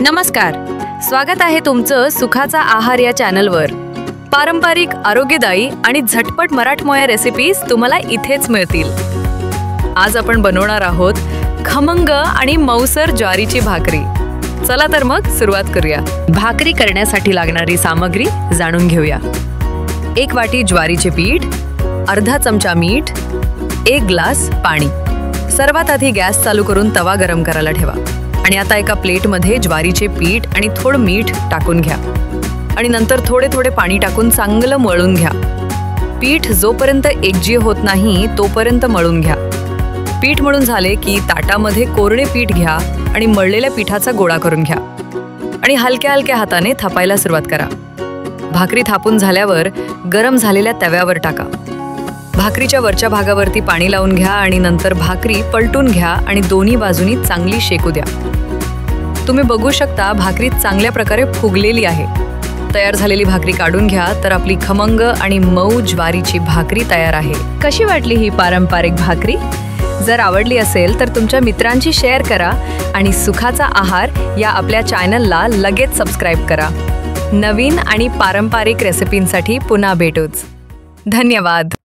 नमस्कार, स्वागत आहे तुमचं सुखाचा आहार या चॅनलवर। पारंपरिक, आरोग्यदायी आणि झटपट मराठमोळ्या रेसिपीज तुम्हाला इथेच मिळतील। आज आपण बनवणार आहोत खमंग आणि मऊसर ज्वारीची भाकरी। चला तर मग सुरुवात करूया। भाकरी करण्यासाठी लागणारी सामग्री जाणून घेऊया। 1 वाटी ज्वारीचे पीठ, अर्धा चमचा मीठ, 1 ग्लास पाणी। सर्वात आधी गॅस चालू करून तवा गरम करायला ठेवा आणि आता एका प्लेटमध्ये ज्वारीचे पीठ आणि थोडं मीठ टाकून घ्या आणि नंतर थोडे थोडे पाणी टाकून चांगलं मळून घ्या। पीठ जोपर्यंत एकजीव होत नाही तोपर्यंत मळून घ्या। पीठ मळून झाले की ताटामध्ये कोरडे पीठ घ्या आणि मळलेल्या पिठाचा गोळा करून घ्या आणि हलक्या हलक्या हाताने थापायला सुरुवात करा। भाकरी थापून झाल्यावर गरम झालेल्या तव्यावर टाका। भाकरीच्या वरच्या भागावरती पाणी लावून घ्या आणि नंतर भाकरी पलटून घ्या आणि दोन्ही बाजूनी चांगली शेकू द्या। तुम्ही बघू शकता भाकरी चांगल्या प्रकारे फुगलेली आहे। तयार झालेली भाकरी काढून घ्या तर आपली खमंग आणि मऊ ज्वारीची भाकरी तयार आहे। कशी वाटली ही पारंपरिक भाकरी? जर आवडली असेल तर तुमच्या मित्रांशी शेअर करा आणि सुखाचा आहार या आपल्या चॅनलला लगेच सबस्क्राइब करा। नवीन आणि पारंपरिक रेसिपींसाठी पुन्हा भेटूच। धन्यवाद।